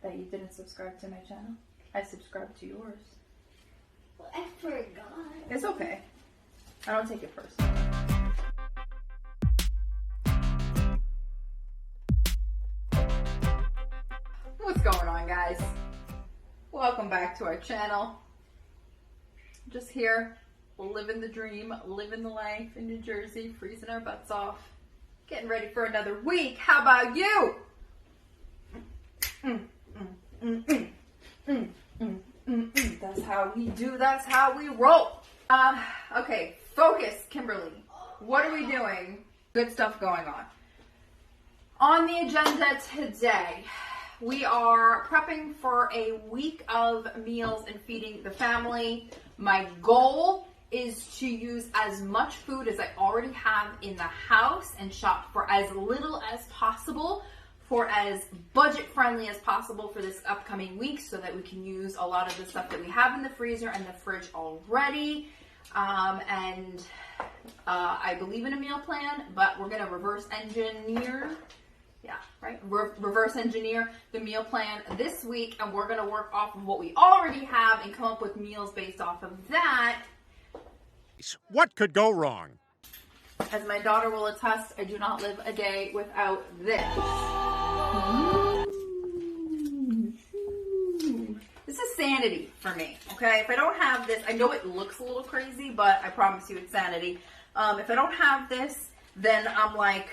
that you didn't subscribe to my channel. I subscribed to yours. Well, I forgot. It's okay. I don't take it personally. What's going on, guys? Welcome back to our channel. Just here, living the dream, living the life in New Jersey, freezing our butts off, getting ready for another week. How about you? That's how we do, that's how we roll. Okay, focus, Kimberly. What are we doing? Good stuff going on. On the agenda today, we are prepping for a week of meals and feeding the family. My goal is to use as much food as I already have in the house and shop for as little as possible, for as budget friendly as possible for this upcoming week, so that we can use a lot of the stuff that we have in the freezer and the fridge already. I believe in a meal plan, but we're gonna reverse engineer the meal plan this week, and we're gonna work off of what we already have and come up with meals based off of that. What could go wrong? As my daughter will attest, I do not live a day without this. This is sanity for me, okay? If I don't have this, I know it looks a little crazy, but I promise you it's sanity. If I don't have this, then I'm like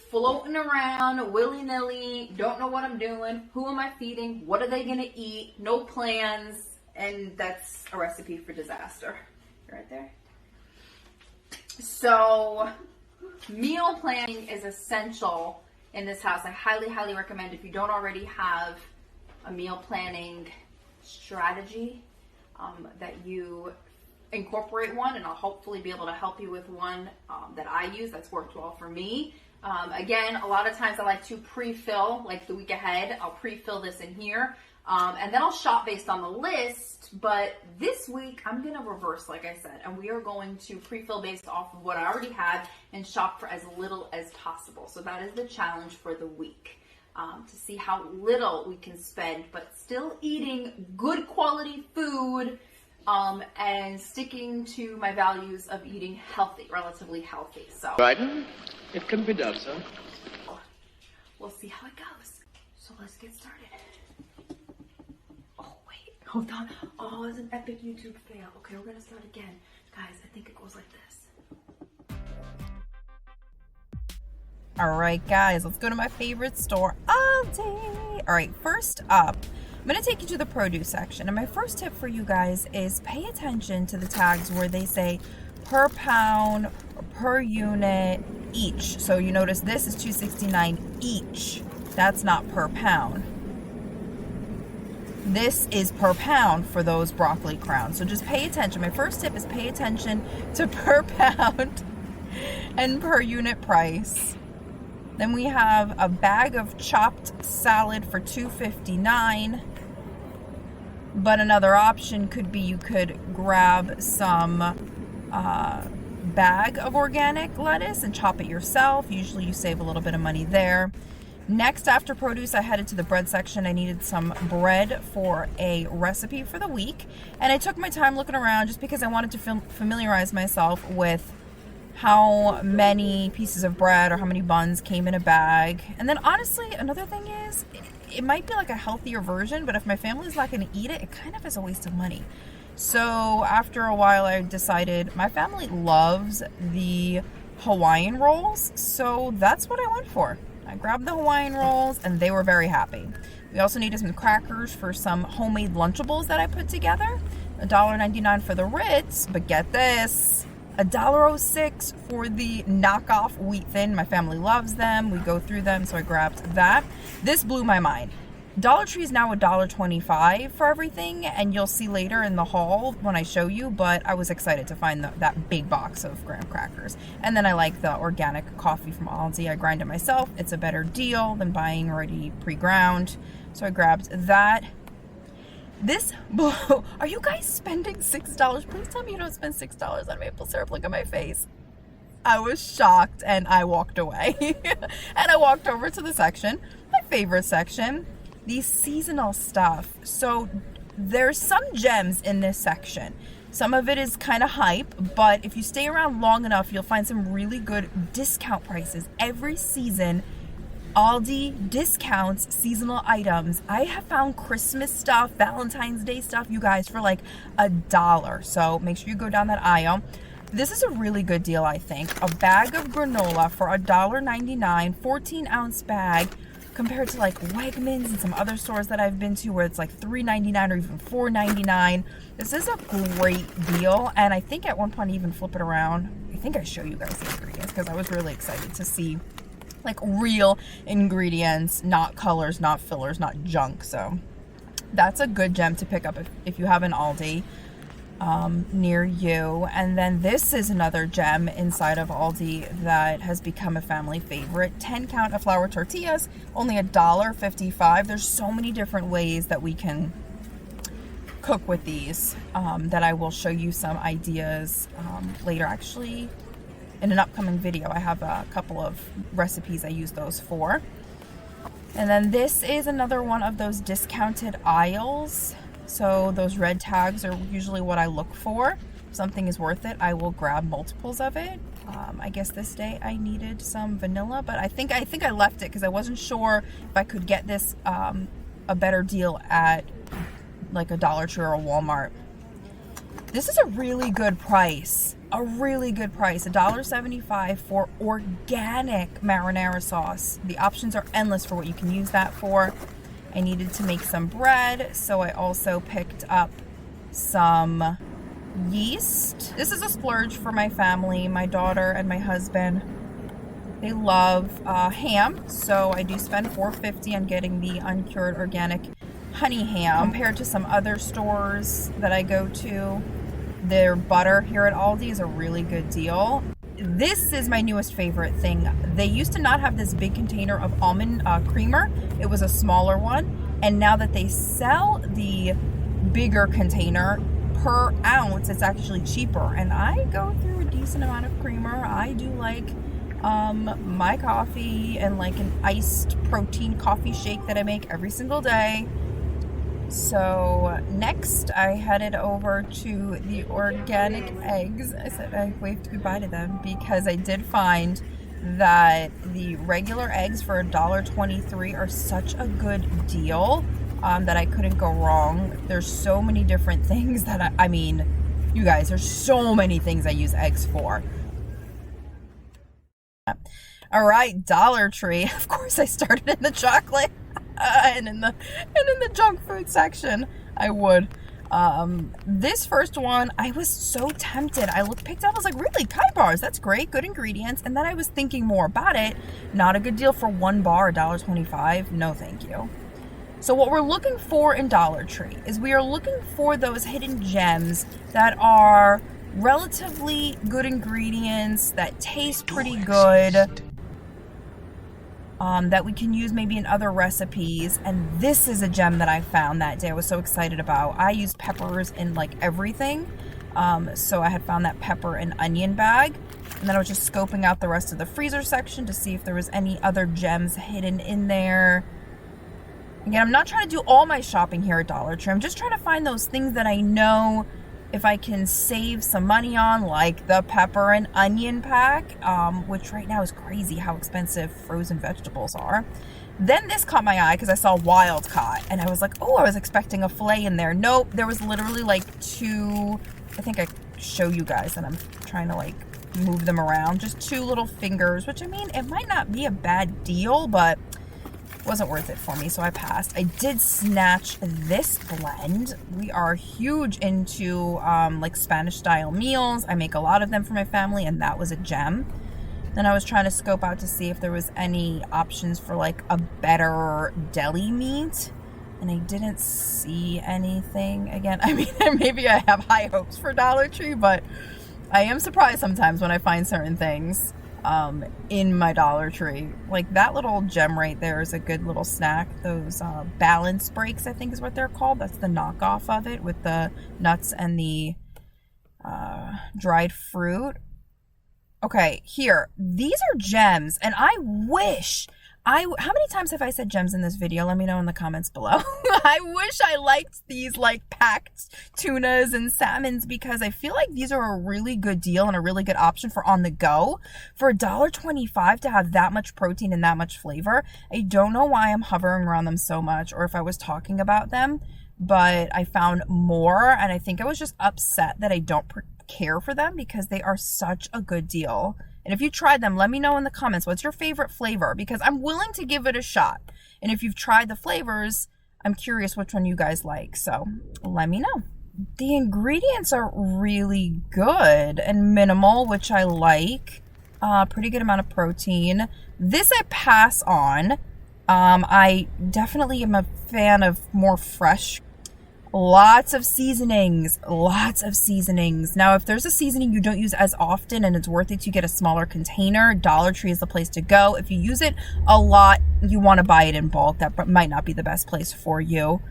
floating around willy-nilly, don't know what I'm doing, who am I feeding, what are they gonna eat, no plans, and that's a recipe for disaster. Right there. So, meal planning is essential in this house. I highly, highly recommend, if you don't already have a meal planning strategy, that you incorporate one, and I'll hopefully be able to help you with one that I use that's worked well for me. Again, a lot of times I like to pre-fill, like the week ahead, I'll pre-fill this in here. And then I'll shop based on the list, but this week I'm going to reverse, like I said, and we are going to pre-fill based off of what I already had and shop for as little as possible. So that is the challenge for the week, to see how little we can spend, but still eating good quality food, and sticking to my values of eating healthy, relatively healthy. So Biden, it can be done, sir. We'll see how it goes. So let's get started. Hold on. Oh, it's an epic YouTube fail. Okay, we're gonna start again. Guys, I think it goes like this. Alright guys, let's go to my favorite store all day. Alright, first up, I'm going to take you to the produce section. And my first tip for you guys is pay attention to the tags where they say per pound or per unit each. So you notice this is $2.69 each. That's not per pound. This is per pound for those broccoli crowns. So just pay attention. My first tip is pay attention to per pound and per unit price. Then we have a bag of chopped salad for $2.59. But another option could be you could grab some bag of organic lettuce and chop it yourself. Usually you save a little bit of money there. Next, after produce, I headed to the bread section. I needed some bread for a recipe for the week. And I took my time looking around just because I wanted to familiarize myself with how many pieces of bread or how many buns came in a bag. And then honestly, another thing is, it might be like a healthier version, but if my family's not going to eat it, it kind of is a waste of money. So after a while, I decided my family loves the Hawaiian rolls. So that's what I went for. I grabbed the Hawaiian rolls and they were very happy. We also needed some crackers for some homemade Lunchables that I put together. $1.99 for the Ritz, but get this, $1.06 for the knockoff wheat thin. My family loves them. We go through them, so I grabbed that. This blew my mind. Dollar Tree is now $1.25 for everything, and you'll see later in the haul when I show you, but I was excited to find that big box of graham crackers. And then I like the organic coffee from Aldi. I grind it myself. It's a better deal than buying already pre-ground, so I grabbed that. This, are you guys spending $6? Please tell me you don't spend $6 on maple syrup. Look at my face. I was shocked and I walked away. And I walked over to the section, my favorite section, the seasonal stuff. So there's some gems in this section. Some of it is kind of hype, but if you stay around long enough, you'll find some really good discount prices. Every season, Aldi discounts seasonal items. I have found Christmas stuff, Valentine's Day stuff, you guys, for like $1. So make sure you go down that aisle. This is a really good deal, I think. A bag of granola for $1.99, 14-ounce bag, compared to like Wegmans and some other stores that I've been to where it's like $3.99 or even $4.99. This is a great deal, and I think at one point I even flip it around. I think I show you guys the ingredients because I was really excited to see like real ingredients, not colors, not fillers, not junk. So that's a good gem to pick up if you have an Aldi near you. And then this is another gem inside of Aldi that has become a family favorite. 10 count of flour tortillas, only $1.55. There's so many different ways that we can cook with these that I will show you some ideas later. Actually, in an upcoming video, I have a couple of recipes I use those for. And then this is another one of those discounted aisles. So those red tags are usually what I look for. If something is worth it, I will grab multiples of it. I guess this day I needed some vanilla, but I think I left it because I wasn't sure if I could get this a better deal at like a Dollar Tree or a Walmart. This is a really good price. A really good price. $1.75 for organic marinara sauce. The options are endless for what you can use that for. I needed to make some bread, so I also picked up some yeast. This is a splurge for my family, my daughter and my husband. They love ham, so I do spend $4.50 on getting the uncured organic honey ham. Compared to some other stores that I go to, their butter here at Aldi is a really good deal. This is my newest favorite thing. They used to not have this big container of almond creamer. It was a smaller one. And now that they sell the bigger container per ounce, it's actually cheaper. And I go through a decent amount of creamer. I do like my coffee and like an iced protein coffee shake that I make every single day. So next I headed over to the organic eggs. I said I waved goodbye to them because I did find that the regular eggs for $1.23 are such a good deal that I couldn't go wrong. There's so many different things that I mean, you guys, there's so many things I use eggs for. All right, Dollar Tree. Of course I started in the chocolate. And in the junk food section, I would. This first one, I was so tempted. Picked up, I was like, really, Kai bars, that's great, good ingredients. And then I was thinking more about it. Not a good deal for one bar, $1.25. No, thank you. So what we're looking for in Dollar Tree is we are looking for those hidden gems that are relatively good ingredients, that taste pretty good. That we can use maybe in other recipes. And this is a gem that I found that day I was so excited about. I use peppers in like everything. So I had found that pepper and onion bag. And then I was just scoping out the rest of the freezer section to see if there was any other gems hidden in there. Again, I'm not trying to do all my shopping here at Dollar Tree. I'm just trying to find those things that I know if I can save some money on, like the pepper and onion pack, which right now is crazy how expensive frozen vegetables are. Then this caught my eye because I saw wild caught and I was like, oh, I was expecting a fillet in there. Nope, there was literally like two, I think I show you guys and I'm trying to like move them around, just two little fingers, which I mean, it might not be a bad deal, but wasn't worth it for me, so I passed. I did snatch this blend. We are huge into like Spanish style meals. I make a lot of them for my family, and that was a gem. Then I was trying to scope out to see if there was any options for like a better deli meat, and I didn't see anything. Again, I mean, maybe I have high hopes for Dollar Tree, but I am surprised sometimes when I find certain things in my Dollar Tree. Like that little gem right there is a good little snack. Those balance breaks, I think is what they're called. That's the knockoff of it with the nuts and the dried fruit. Okay, here, these are gems, and I wish how many times have I said gems in this video? Let me know in the comments below. I wish I liked these like packed tunas and salmons because I feel like these are a really good deal and a really good option for on the go. For $1.25 to have that much protein and that much flavor, I don't know why I'm hovering around them so much or if I was talking about them, but I found more and I think I was just upset that I don't care for them because they are such a good deal. And if you tried them, let me know in the comments, what's your favorite flavor? Because I'm willing to give it a shot. And if you've tried the flavors, I'm curious which one you guys like. So let me know. The ingredients are really good and minimal, which I like. Pretty good amount of protein. This I pass on. I definitely am a fan of more fresh. Lots of seasonings. Now, if there's a seasoning you don't use as often and it's worth it to get a smaller container, Dollar Tree is the place to go. If you use it a lot, you want to buy it in bulk. That might not be the best place for you.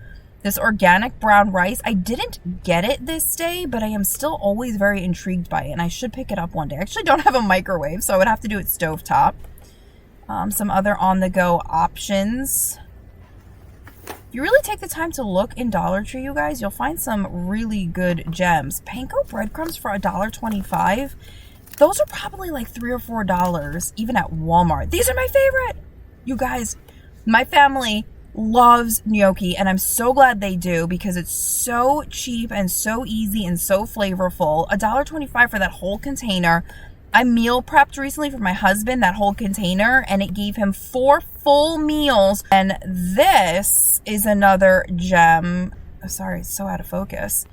This organic brown rice, I didn't get it this day, but I am still always very intrigued by it, and I should pick it up one day. I actually don't have a microwave, so I would have to do it stovetop. Some other on-the-go options. If you really take the time to look in Dollar Tree, you guys, you'll find some really good gems. Panko breadcrumbs for $1.25. Those are probably like $3 or $4, even at Walmart. These are my favorite. You guys, my family loves gnocchi, and I'm so glad they do because it's so cheap and so easy and so flavorful. $1.25 for that whole container. I meal prepped recently for my husband, that whole container, and it gave him 4 full meals. And this is another gem. Oh, sorry, it's so out of focus.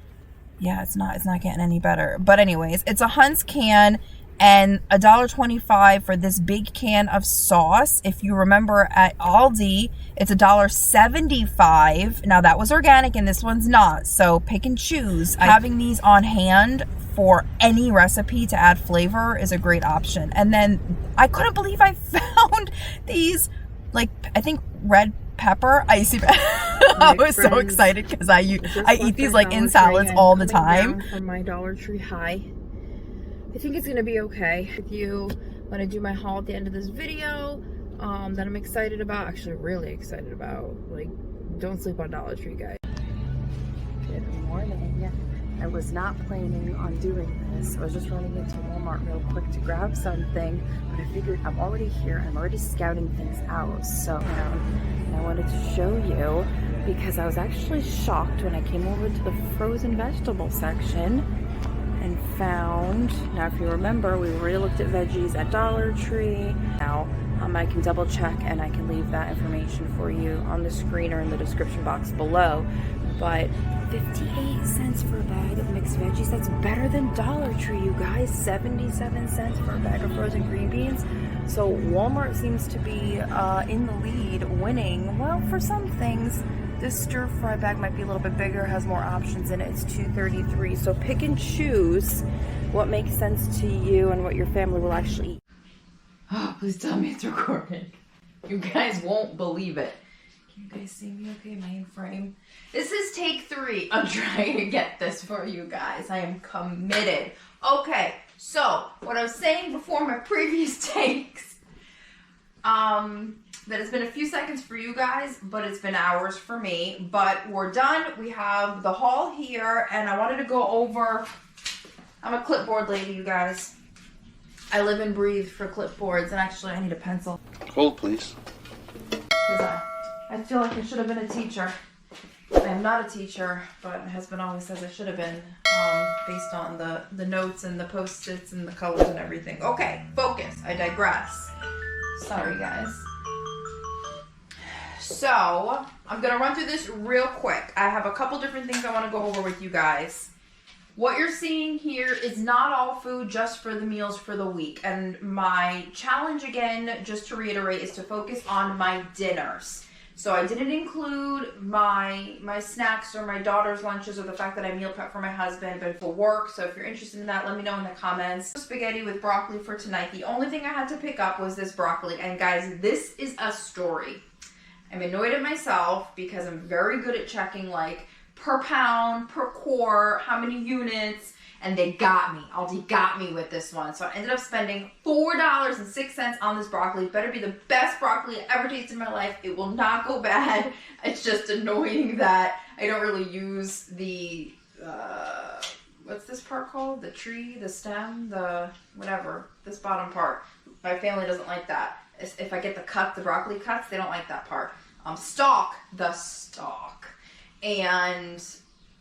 Yeah, it's not getting any better. But anyways, it's a Hunt's can and $1.25 for this big can of sauce. If you remember at Aldi, it's $1.75. Now that was organic and this one's not, so pick and choose. Having these on hand for any recipe to add flavor is a great option. And then I couldn't believe I found these, like, I think red pepper icy I was so excited because I eat these like in salads all the time. From my Dollar Tree high. I think it's gonna be okay with you when I do my haul at the end of this video that I'm excited about, actually really excited about. Like, don't sleep on Dollar Tree, guys. Good morning. I was not planning on doing this. I was just running into Walmart real quick to grab something, but I figured I'm already here. I'm already scouting things out. So I wanted to show you because I was actually shocked when I came over to the frozen vegetable section and found, now if you remember, we already looked at veggies at Dollar Tree. Now I can double check and I can leave that information for you on the screen or in the description box below. But 58 cents for a bag of mixed veggies. That's better than Dollar Tree, you guys. 77 cents for a bag of frozen green beans. So Walmart seems to be in the lead, winning. Well, for some things, this stir fry bag might be a little bit bigger, has more options in it. It's $2.33. So pick and choose what makes sense to you and what your family will actually eat. Oh, please tell me it's recording. You guys won't believe it. Can you guys see me okay? Am I in frame? This is take 3. I'm trying to get this for you guys. I am committed. Okay, so what I was saying before my previous takes, that it's been a few seconds for you guys, but it's been hours for me. But we're done. We have the haul here, and I wanted to go over, I'm a clipboard lady, you guys. I live and breathe for clipboards, and actually I need a pencil. Hold, please. Because I feel like I should have been a teacher. I am not a teacher, but my husband always says I should have been, based on the notes and the post-its and the colors and everything. Okay, focus. I digress. Sorry, guys. So, I'm going to run through this real quick. I have a couple different things I want to go over with you guys. What you're seeing here is not all food just for the meals for the week. And my challenge, again, just to reiterate, is to focus on my dinners. So I didn't include my snacks or my daughter's lunches or the fact that I meal prep for my husband, but for work. So if you're interested in that, let me know in the comments. Spaghetti with broccoli for tonight. The only thing I had to pick up was this broccoli. And guys, this is a story. I'm annoyed at myself because I'm very good at checking like per pound, per quart, how many units, and they got me. Aldi got me with this one. So I ended up spending $4.06 on this broccoli. Better be the best broccoli I ever tasted in my life. It will not go bad. It's just annoying that I don't really use the, what's this part called? The tree, the stem, the whatever, this bottom part. My family doesn't like that. If I get the broccoli cuts, they don't like that part. The stalk. And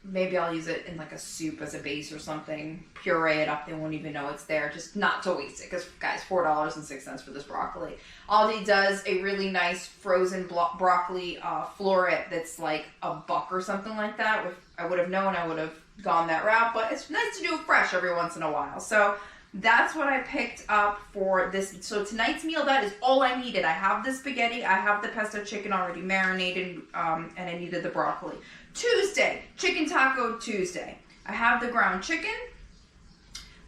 maybe I'll use it in like a soup as a base or something. Puree it up, they won't even know it's there. Just not to waste it, because guys, $4.06 for this broccoli. Aldi does a really nice frozen broccoli floret that's like $1 or something like that. If I would have known, I would have gone that route, but it's nice to do it fresh every once in a while. So that's what I picked up for this. So tonight's meal, that is all I needed. I have the spaghetti, I have the pesto chicken already marinated, and I needed the broccoli. Tuesday, Chicken Taco Tuesday. I have the ground chicken.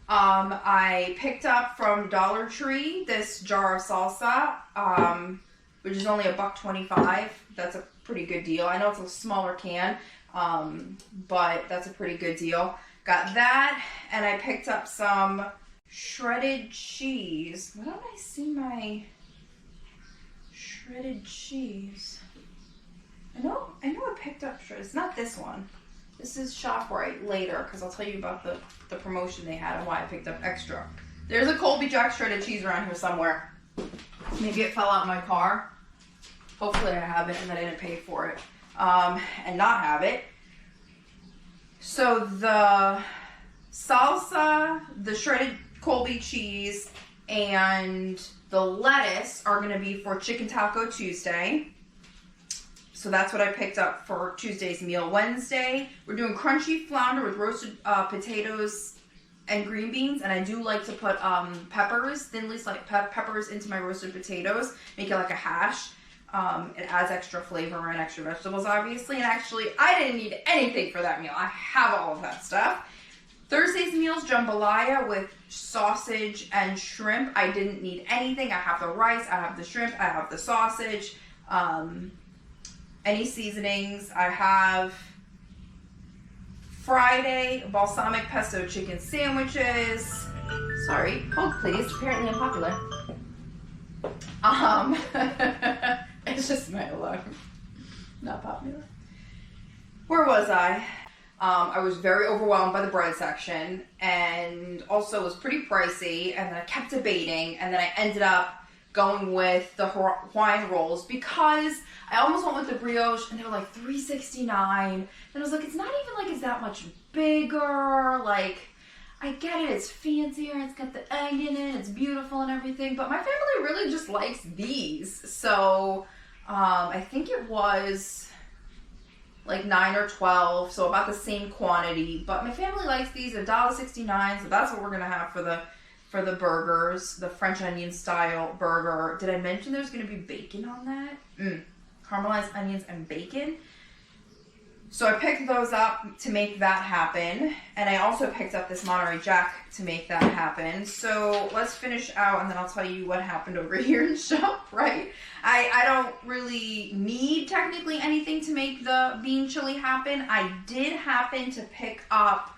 I picked up from Dollar Tree this jar of salsa, which is only $1.25. That's a pretty good deal. I know it's a smaller can, but that's a pretty good deal. Got that, and I picked up some shredded cheese. Why don't I see my shredded cheese? I know I picked up shredded. It's not this one. This is ShopRite later, because I'll tell you about the promotion they had and why I picked up extra. There's a Colby Jack shredded cheese around here somewhere. Maybe it fell out in my car. Hopefully I have it and that I didn't pay for it. And not have it. So the salsa, the shredded Colby cheese, and the lettuce are going to be for Chicken Taco Tuesday. So that's what I picked up for Tuesday's meal. Wednesday, we're doing crunchy flounder with roasted potatoes and green beans. And I do like to put peppers, thinly sliced peppers into my roasted potatoes. Make it like a hash. It adds extra flavor and extra vegetables, obviously. And actually, I didn't need anything for that meal. I have all of that stuff. Thursday's meal's jambalaya with sausage and shrimp. I didn't need anything. I have the rice, I have the shrimp, I have the sausage. Any seasonings. I have Friday balsamic pesto chicken sandwiches. Sorry, hold please. Apparently unpopular. It's just my alarm. Not popular. Where was I? I was very overwhelmed by the bread section, and also it was pretty pricey, and then I kept debating, and then I ended up going with the Hawaiian rolls because I almost went with the brioche, and they were like $3.69, and I was like, it's not even like it's that much bigger. Like, I get it, it's fancier, it's got the egg in it, it's beautiful and everything, but my family really just likes these. So I think it was like 9 or 12, so about the same quantity, but my family likes these, $1.69, so that's what we're gonna have for the burgers, the French onion style burger. Did I mention there's gonna be bacon on that? Caramelized onions and bacon. So I picked those up to make that happen, and I also picked up this Monterey Jack to make that happen. So let's finish out, and then I'll tell you what happened over here in ShopRite. I don't really need technically anything to make the bean chili happen. I did happen to pick up.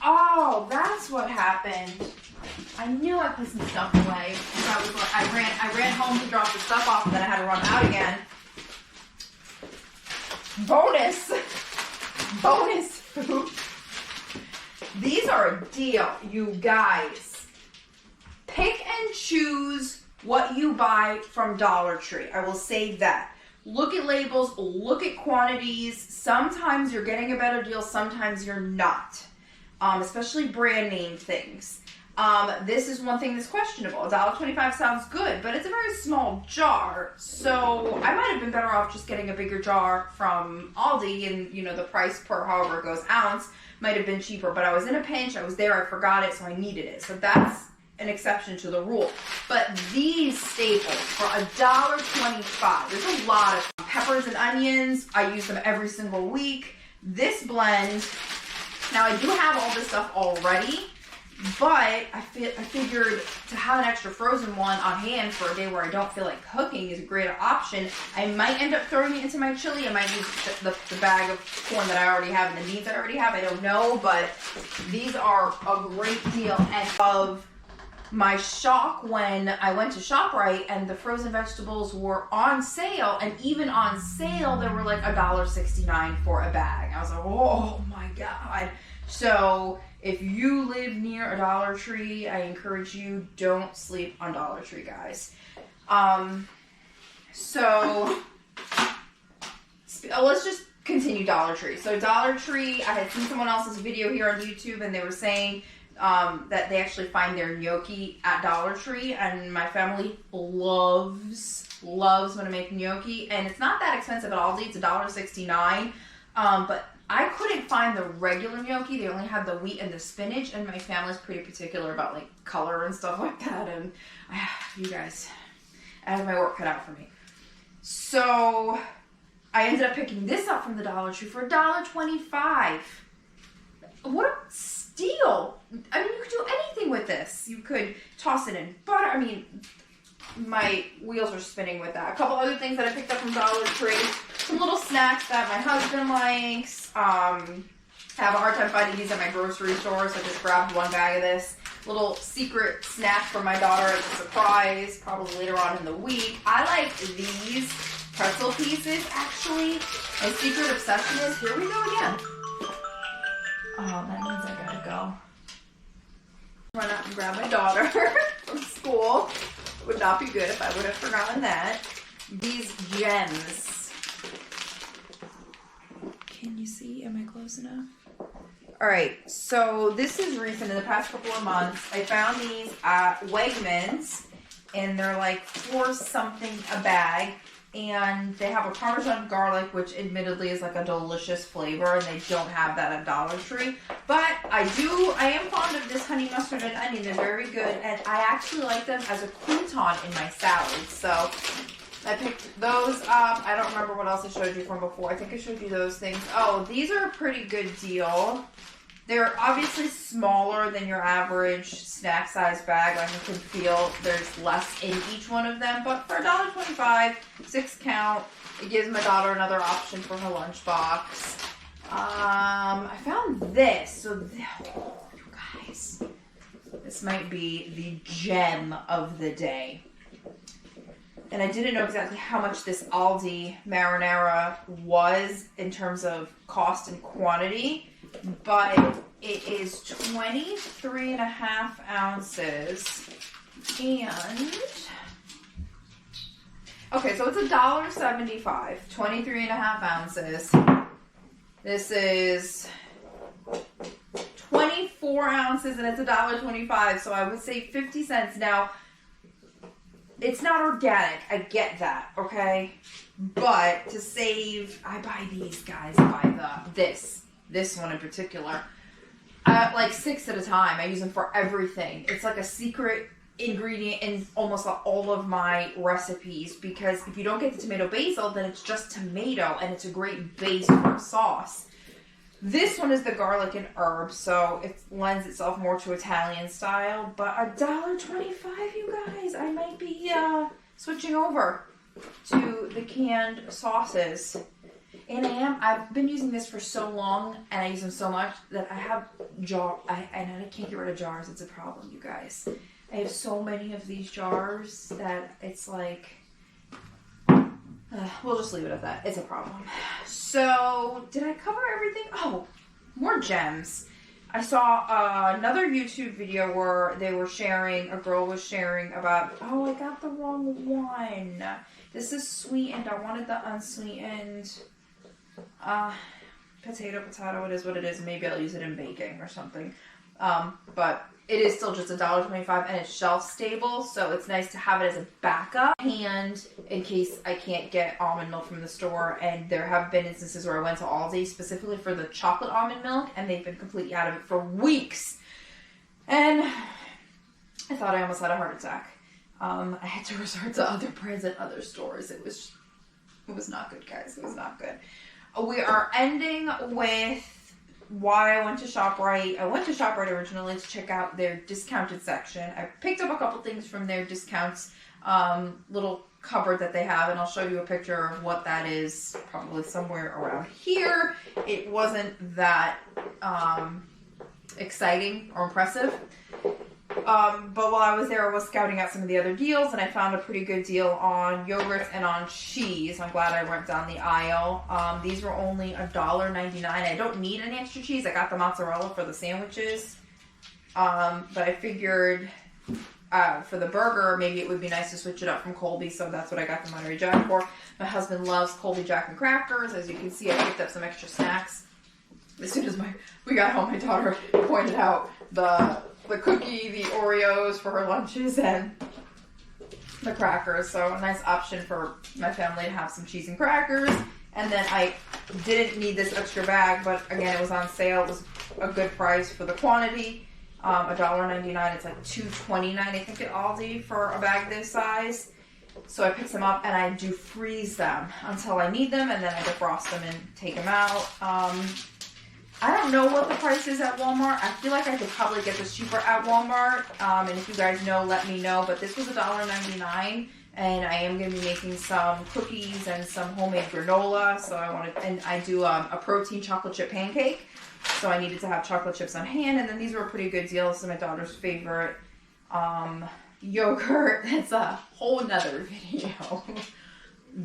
Oh, that's what happened. I knew I put some stuff away. I ran home to drop the stuff off, and then I had to run out again. Bonus food. These are a deal, you guys. Pick and choose what you buy from Dollar Tree. I will say that. Look at labels, look at quantities. Sometimes you're getting a better deal, sometimes you're not. Especially brand name things. This is one thing that's questionable. $1.25 sounds good, but it's a very small jar. So I might have been better off just getting a bigger jar from Aldi, and the price per however it goes ounce might have been cheaper. But I was in a pinch, I was there, I forgot it, so I needed it. So that's an exception to the rule. But these staples for $1.25, there's a lot of peppers and onions. I use them every single week. This blend, now I do have all this stuff already, But I figured to have an extra frozen one on hand for a day where I don't feel like cooking is a great option. I might end up throwing it into my chili. I might use the bag of corn that I already have and the beans that I already have. I don't know, but these are a great deal. And of my shock when I went to ShopRite and the frozen vegetables were on sale, and even on sale, they were like $1.69 for a bag. I was like, oh my God. So if you live near a Dollar Tree, I encourage you, don't sleep on Dollar Tree, guys. So let's just continue Dollar Tree. So Dollar Tree, I had seen someone else's video here on YouTube, and they were saying that they actually find their gnocchi at Dollar Tree, and my family loves when I make gnocchi, and it's not that expensive at Aldi. It's $1.69, but I couldn't find the regular gnocchi. They only had the wheat and the spinach, and my family's pretty particular about like color and stuff like that. And you guys, I have my work cut out for me. So I ended up picking this up from the Dollar Tree for $1.25. What a steal! I mean, you could do anything with this. You could toss it in butter. I mean, my wheels are spinning with that. A couple other things that I picked up from Dollar Tree. Some little snacks that my husband likes. I have a hard time finding these at my grocery store, so I just grabbed one bag of this. Little secret snack for my daughter as a surprise, probably later on in the week. I like these pretzel pieces, actually. My secret obsession is, here we go again. Oh, that means I gotta go. Run out and grab my daughter from school. Would not be good if I would have forgotten that. These gems. Can you see? Am I close enough? Alright, so this is recent. In the past couple of months, I found these at Wegmans, and they're like $4 something a bag. And they have a Parmesan garlic, which admittedly is like a delicious flavor, and they don't have that at Dollar Tree. But I am fond of this honey mustard and onion. They're very good, and I actually like them as a crouton in my salads. So I picked those up. I don't remember what else I showed you from before. I think I showed you those things. Oh, these are a pretty good deal. They're obviously smaller than your average snack size bag. Like, you can feel there's less in each one of them. But for $1.25, 6 count, it gives my daughter another option for her lunchbox. I found this. So, you guys, this might be the gem of the day. And I didn't know exactly how much this Aldi marinara was in terms of cost and quantity, but it is 23.5 ounces, and okay, so it's $1.75, 23.5 ounces. This is 24 ounces, and it's $1.25, so I would say 50 cents. Now, it's not organic, I get that, okay? But to save, I buy these, guys. I buy this one in particular. Like 6 at a time. I use them for everything. It's like a secret ingredient in almost all of my recipes, because if you don't get the tomato basil, then it's just tomato, and it's a great base for a sauce. This one is the garlic and herb, so it lends itself more to Italian style. But $1.25, you guys. I might be switching over to the canned sauces. And I've been using this for so long, and I use them so much that I have and I can't get rid of jars. It's a problem, you guys. I have so many of these jars that it's like, we'll just leave it at that. It's a problem. So, did I cover everything? Oh, more gems. I saw another YouTube video where they were sharing, a girl was sharing about, oh, I got the wrong one. This is sweetened. I wanted the unsweetened. Potato, it is what it is. Maybe I'll use it in baking or something. But it is still just $1.25, and it's shelf stable, so it's nice to have it as a backup and in case I can't get almond milk from the store. And there have been instances where I went to Aldi specifically for the chocolate almond milk, and they've been completely out of it for weeks. And I thought I almost had a heart attack. I had to resort to other brands at other stores. It was not good, guys. It was not good. We are ending with why I went to ShopRite. I went to ShopRite originally to check out their discounted section. I picked up a couple things from their discounts, little cupboard that they have, and I'll show you a picture of what that is, probably somewhere around here. It wasn't that exciting or impressive. But while I was there, I was scouting out some of the other deals, and I found a pretty good deal on yogurts and on cheese. I'm glad I went down the aisle. These were only $1.99. I don't need any extra cheese. I got the mozzarella for the sandwiches. But I figured for the burger, maybe it would be nice to switch it up from Colby, so that's what I got the Monterey Jack for. My husband loves Colby Jack and crackers. As you can see, I picked up some extra snacks. As soon as we got home, my daughter pointed out the cookie, the Oreos for her lunches, and the crackers. So a nice option for my family to have some cheese and crackers. And then I didn't need this extra bag, but again, it was on sale. It was a good price for the quantity. $1.99. It's like $2.29, I think, at Aldi for a bag this size. So I picked them up, and I do freeze them until I need them, and then I defrost them and take them out. I don't know what the price is at Walmart. I feel like I could probably get this cheaper at Walmart. And if you guys know, let me know. But this was $1.99, and I am going to be making some cookies and some homemade granola. So and I do a protein chocolate chip pancake. So I needed to have chocolate chips on hand. And then these were a pretty good deal. This is my daughter's favorite yogurt. It's a whole nother video.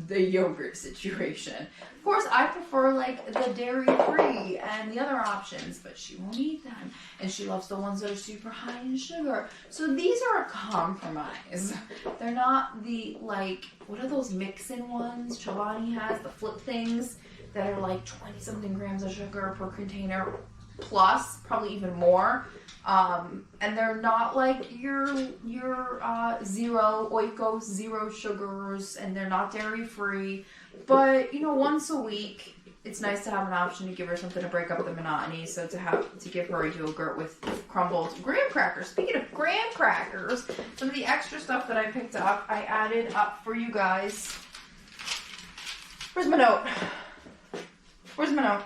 The yogurt situation. Of course, I prefer like the dairy-free and the other options, but she won't eat them. And she loves the ones that are super high in sugar. So these are a compromise. They're not the, like, what are those mix-in ones Chobani has, the flip things that are like 20-something grams of sugar per container plus, probably even more. And they're not like your zero Oikos, zero sugars, and they're not dairy free. But you know, once a week, it's nice to have an option to give her something to break up the monotony. So to give her a yogurt with crumbled graham crackers. Speaking of graham crackers, some of the extra stuff that I picked up, I added up for you guys. Where's my note? Where's my note?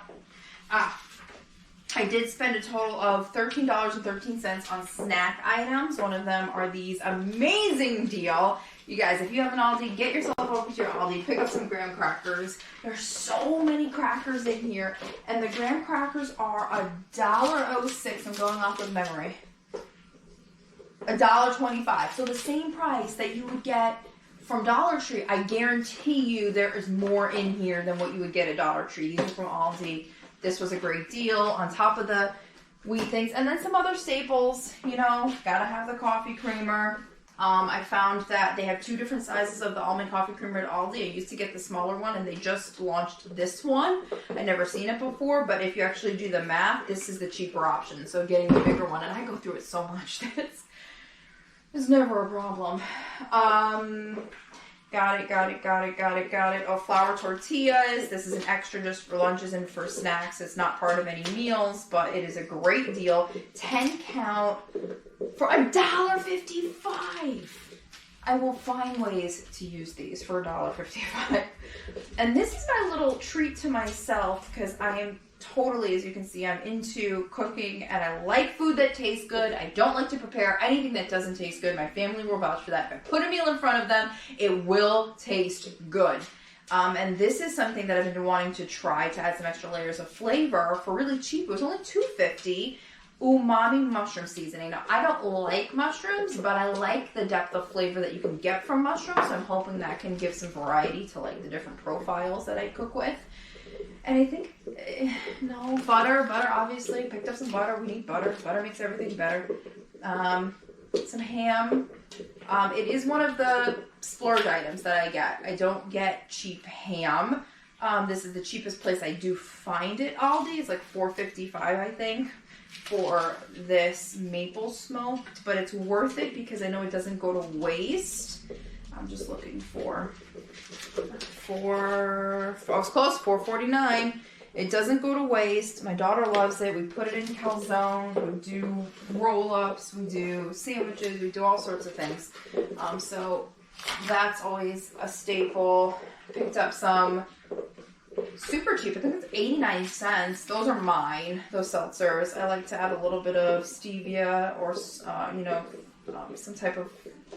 I did spend a total of $13.13 on snack items. One of them are these amazing deal. You guys, if you have an Aldi, get yourself over to your Aldi, pick up some graham crackers. There's so many crackers in here, and the graham crackers are $1.06. I'm going off of memory. $1.25. So the same price that you would get from Dollar Tree. I guarantee you there is more in here than what you would get at Dollar Tree. These are from Aldi. This was a great deal on top of the wheat things. And then some other staples, you know, gotta have the coffee creamer. I found that they have 2 different sizes of the almond coffee creamer at Aldi. I used to get the smaller one, and they just launched this one. I'd never seen it before, but if you actually do the math, this is the cheaper option. So getting the bigger one, and I go through it so much that it's never a problem. Got it. Oh, flour tortillas. This is an extra just for lunches and for snacks. It's not part of any meals, but it is a great deal. 10 count for $1.55. I will find ways to use these for $1.55. And this is my little treat to myself because I am totally, as you can see, I'm into cooking and I like food that tastes good. I don't like to prepare anything that doesn't taste good. My family will vouch for that. If I put a meal in front of them, it will taste good. And this is something that I've been wanting to try to add some extra layers of flavor for really cheap. It was only $2.50. Umami mushroom seasoning. Now, I don't like mushrooms, but I like the depth of flavor that you can get from mushrooms. So I'm hoping that can give some variety to like the different profiles that I cook with. And I think, no, butter, obviously. Picked up some butter. We need butter. Butter makes everything better. Some ham. It is one of the splurge items that I get. I don't get cheap ham. This is the cheapest place I do find it, Aldi. It's like $4.55, I think, for this maple smoked. But it's worth it because I know it doesn't go to waste. I'm just looking for I was close, $4.49. It doesn't go to waste. My daughter loves it. We put it in calzone. We do roll-ups. We do sandwiches. We do all sorts of things. So that's always a staple. Picked up some super cheap. I think it's 89 cents. Those are mine, those seltzers. I like to add a little bit of stevia or, some type of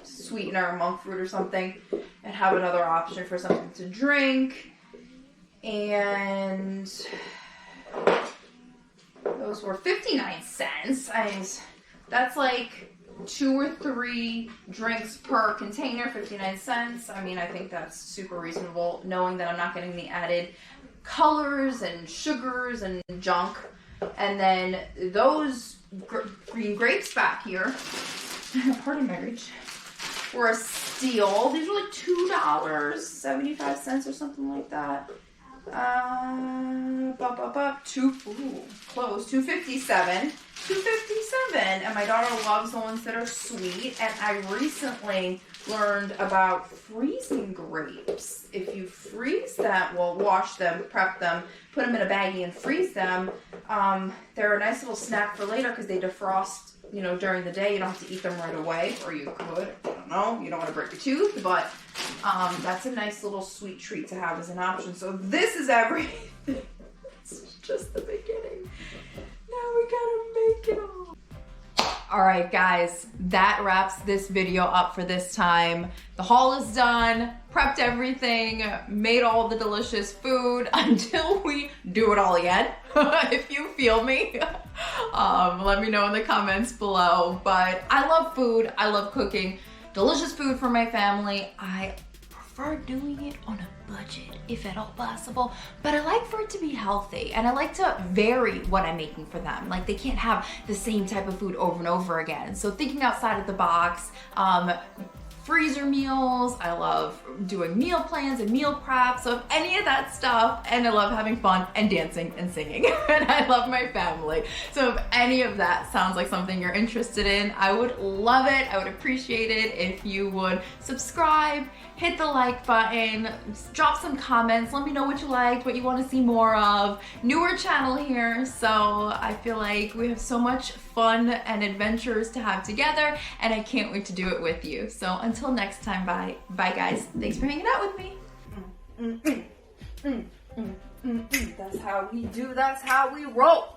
sweetener, monk fruit or something, and have another option for something to drink. And those were 59 cents. That's like 2 or 3 drinks per container, 59 cents. I mean, I think that's super reasonable, knowing that I'm not getting the added colors and sugars and junk. And then those green grapes back here, pardon my reach, were a steal. These were like $2.75 or something like that. $2.57. And my daughter loves the ones that are sweet. And I recently learned about freezing grapes. If you freeze them, wash them, prep them, put them in a baggie and freeze them, they're a nice little snack for later because they defrost, during the day. You don't have to eat them right away, or you could. I don't know. You don't want to break your tooth, but that's a nice little sweet treat to have as an option. So this is everything. It's just the beginning. Now we gotta make it all. Alright guys, that wraps this video up for this time. The haul is done, prepped everything, made all the delicious food until we do it all again. If you feel me, let me know in the comments below. But I love food, I love cooking, delicious food for my family. I prefer doing it on a budget, if at all possible, but I like for it to be healthy, and I like to vary what I'm making for them. Like, they can't have the same type of food over and over again. So thinking outside of the box, freezer meals, I love doing meal plans and meal prep, so any of that stuff, and I love having fun and dancing and singing, and I love my family. So if any of that sounds like something you're interested in, I would love it, I would appreciate it if you would subscribe, hit the like button, drop some comments, let me know what you liked, what you want to see more of. Newer channel here, so I feel like we have so much fun and adventures to have together, and I can't wait to do it with you. So until next time, bye guys. Thanks for hanging out with me. That's how we do, that's how we roll.